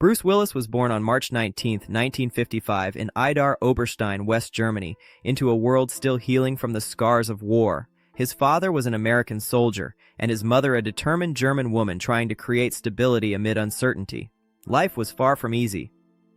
Bruce Willis was born on March 19, 1955, in Idar Oberstein, West Germany, into a world still healing from the scars of war. His father was an American soldier, and his mother a determined German woman trying to create stability amid uncertainty. Life was far from easy.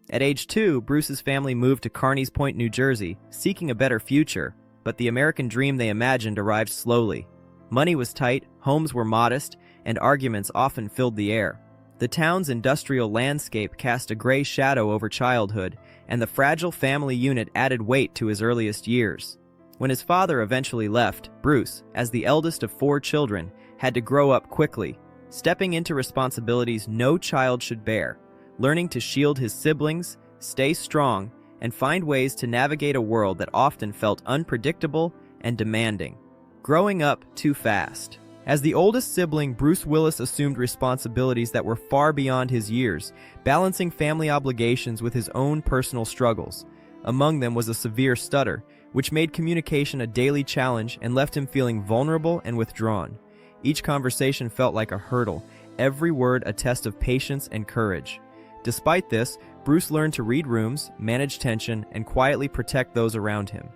At age 2, Bruce's family moved to Carneys Point, New Jersey, seeking a better future, but the American dream they imagined arrived slowly. Money was tight, homes were modest, and arguments often filled the air. The town's industrial landscape cast a gray shadow over childhood, and the fragile family unit added weight to his earliest years. When his father eventually left, Bruce, as the eldest of 4 children, had to grow up quickly, stepping into responsibilities no child should bear, learning to shield his siblings, stay strong, and find ways to navigate a world that often felt unpredictable and demanding. Growing up too fast. As the oldest sibling, Bruce Willis assumed responsibilities that were far beyond his years, balancing family obligations with his own personal struggles. Among them was a severe stutter, which made communication a daily challenge and left him feeling vulnerable and withdrawn. Each conversation felt like a hurdle, every word a test of patience and courage. Despite this, Bruce learned to read rooms, manage tension, and quietly protect those around him.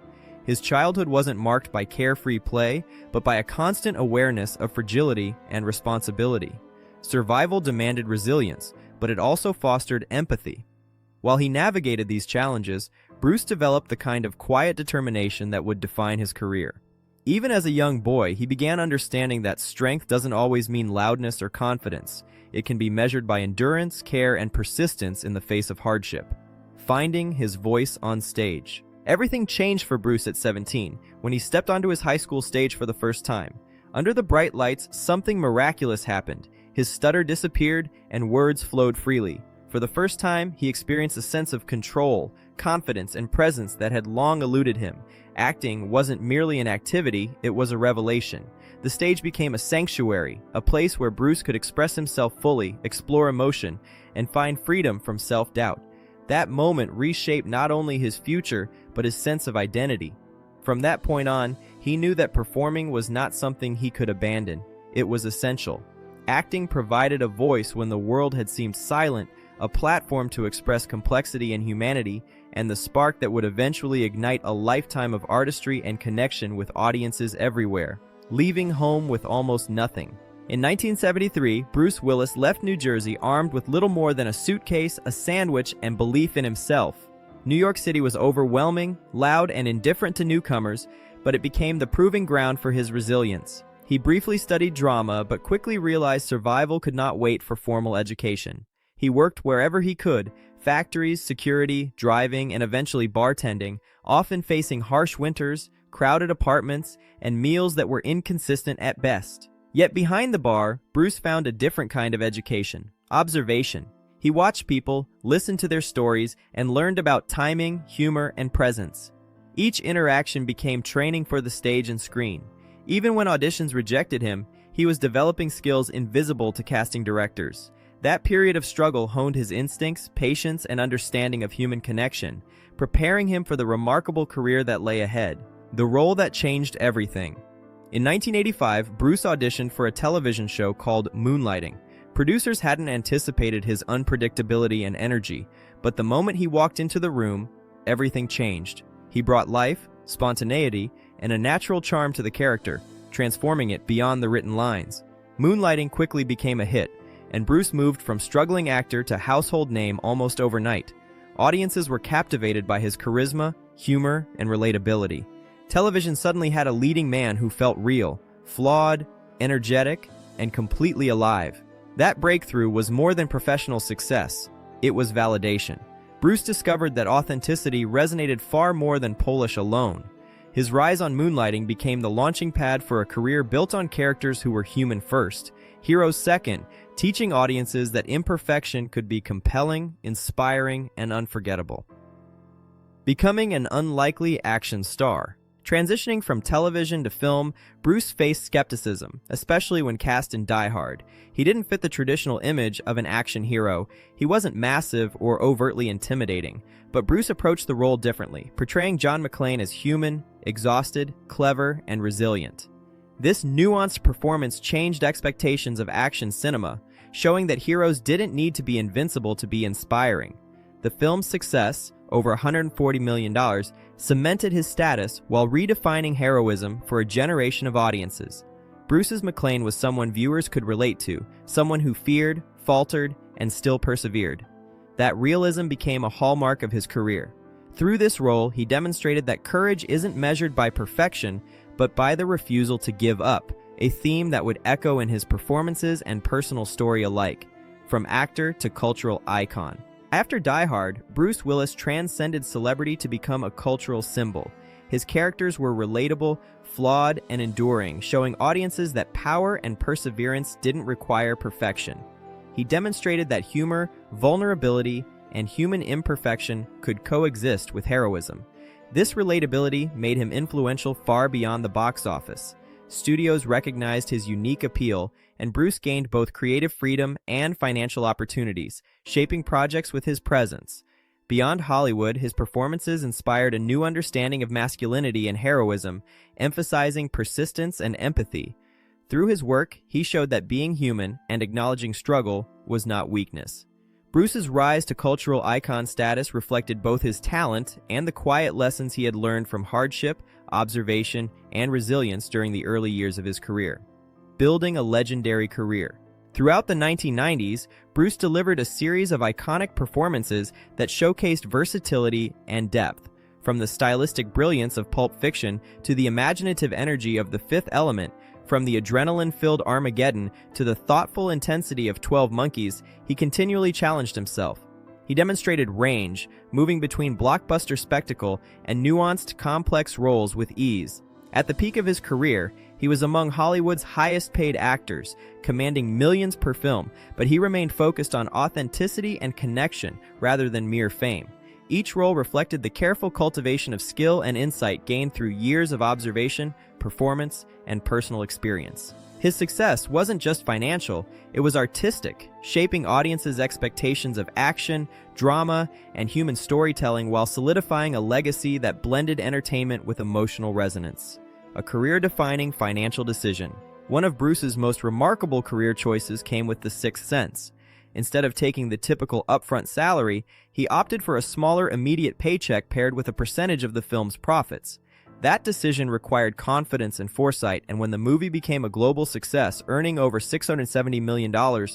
His childhood wasn't marked by carefree play, but by a constant awareness of fragility and responsibility. Survival demanded resilience, but it also fostered empathy. While he navigated these challenges, Bruce developed the kind of quiet determination that would define his career. Even as a young boy, he began understanding that strength doesn't always mean loudness or confidence. It can be measured by endurance, care, and persistence in the face of hardship. Finding his voice on stage. Everything changed for Bruce at 17, when he stepped onto his high school stage for the first time. Under the bright lights, something miraculous happened. His stutter disappeared, and words flowed freely. For the first time, he experienced a sense of control, confidence, and presence that had long eluded him. Acting wasn't merely an activity, it was a revelation. The stage became a sanctuary, a place where Bruce could express himself fully, explore emotion, and find freedom from self-doubt. That moment reshaped not only his future, but his sense of identity. From that point on, he knew that performing was not something he could abandon. It was essential. Acting provided a voice when the world had seemed silent, a platform to express complexity and humanity, and the spark that would eventually ignite a lifetime of artistry and connection with audiences everywhere, leaving home with almost nothing. In 1973, Bruce Willis left New Jersey armed with little more than a suitcase, a sandwich, and belief in himself. New York City was overwhelming, loud, and indifferent to newcomers, but it became the proving ground for his resilience. He briefly studied drama, but quickly realized survival could not wait for formal education. He worked wherever he could, factories, security, driving, and eventually bartending, often facing harsh winters, crowded apartments, and meals that were inconsistent at best. Yet behind the bar, Bruce found a different kind of education: observation. He watched people, listened to their stories, and learned about timing, humor, and presence. Each interaction became training for the stage and screen. Even when auditions rejected him, he was developing skills invisible to casting directors. That period of struggle honed his instincts, patience, and understanding of human connection, preparing him for the remarkable career that lay ahead. The role that changed everything. In 1985, Bruce auditioned for a television show called Moonlighting. Producers hadn't anticipated his unpredictability and energy, but the moment he walked into the room, everything changed. He brought life, spontaneity, and a natural charm to the character, transforming it beyond the written lines. Moonlighting quickly became a hit, and Bruce moved from struggling actor to household name almost overnight. Audiences were captivated by his charisma, humor, and relatability. Television suddenly had a leading man who felt real, flawed, energetic, and completely alive. That breakthrough was more than professional success. It was validation. Bruce discovered that authenticity resonated far more than Polish alone. His rise on Moonlighting became the launching pad for a career built on characters who were human first, heroes second, teaching audiences that imperfection could be compelling, inspiring, and unforgettable. Becoming an unlikely action star. Transitioning from television to film, Bruce faced skepticism, especially when cast in Die Hard. He didn't fit the traditional image of an action hero. He wasn't massive or overtly intimidating, but Bruce approached the role differently, portraying John McClane as human, exhausted, clever, and resilient. This nuanced performance changed expectations of action cinema, showing that heroes didn't need to be invincible to be inspiring. The film's success, over $140 million, cemented his status while redefining heroism for a generation of audiences. Bruce's McClane was someone viewers could relate to, someone who feared, faltered, and still persevered. That realism became a hallmark of his career. Through this role, he demonstrated that courage isn't measured by perfection, but by the refusal to give up, a theme that would echo in his performances and personal story alike, from actor to cultural icon. After Die Hard, Bruce Willis transcended celebrity to become a cultural symbol. His characters were relatable, flawed, and enduring, showing audiences that power and perseverance didn't require perfection. He demonstrated that humor, vulnerability, and human imperfection could coexist with heroism. This relatability made him influential far beyond the box office. Studios recognized his unique appeal, and Bruce gained both creative freedom and financial opportunities, shaping projects with his presence. Beyond Hollywood, his performances inspired a new understanding of masculinity and heroism, emphasizing persistence and empathy. Through his work, he showed that being human and acknowledging struggle was not weakness. Bruce's rise to cultural icon status reflected both his talent and the quiet lessons he had learned from hardship, observation, and resilience during the early years of his career. Building a legendary career. Throughout the 1990s, Bruce delivered a series of iconic performances that showcased versatility and depth. From the stylistic brilliance of Pulp Fiction to the imaginative energy of The Fifth Element, from the adrenaline-filled Armageddon to the thoughtful intensity of 12 Monkeys, he continually challenged himself. He demonstrated range, moving between blockbuster spectacle and nuanced, complex roles with ease. At the peak of his career, he was among Hollywood's highest-paid actors, commanding millions per film, but he remained focused on authenticity and connection rather than mere fame. Each role reflected the careful cultivation of skill and insight gained through years of observation, performance, and personal experience. His success wasn't just financial, it was artistic, shaping audiences' expectations of action, drama, and human storytelling while solidifying a legacy that blended entertainment with emotional resonance. A career-defining financial decision. One of Bruce's most remarkable career choices came with The Sixth Sense. Instead of taking the typical upfront salary, he opted for a smaller immediate paycheck paired with a percentage of the film's profits. That decision required confidence and foresight, and when the movie became a global success, earning over $670 million,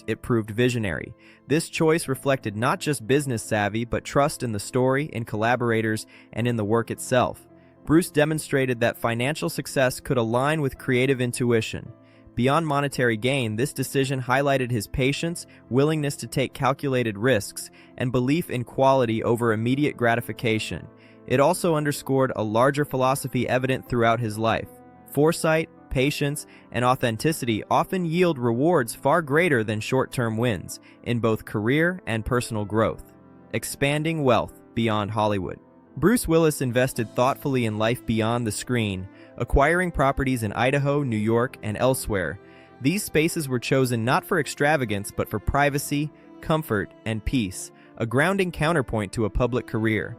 it proved visionary. This choice reflected not just business savvy, but trust in the story, in collaborators, and in the work itself. Bruce demonstrated that financial success could align with creative intuition. Beyond monetary gain, this decision highlighted his patience, willingness to take calculated risks, and belief in quality over immediate gratification. It also underscored a larger philosophy evident throughout his life. Foresight, patience, and authenticity often yield rewards far greater than short-term wins in both career and personal growth. Expanding wealth beyond Hollywood. Bruce Willis invested thoughtfully in life beyond the screen, acquiring properties in Idaho, New York, and elsewhere. These spaces were chosen not for extravagance but for privacy, comfort, and peace, a grounding counterpoint to a public career.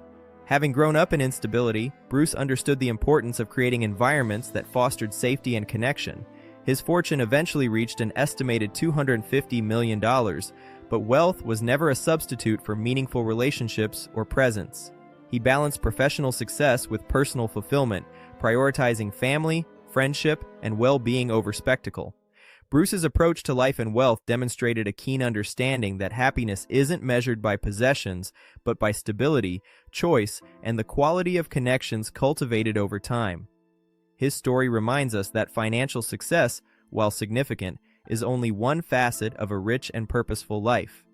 Having grown up in instability, Bruce understood the importance of creating environments that fostered safety and connection. His fortune eventually reached an estimated $250 million, but wealth was never a substitute for meaningful relationships or presence. He balanced professional success with personal fulfillment, prioritizing family, friendship, and well-being over spectacle. Bruce's approach to life and wealth demonstrated a keen understanding that happiness isn't measured by possessions, but by stability, choice, and the quality of connections cultivated over time. His story reminds us that financial success, while significant, is only one facet of a rich and purposeful life.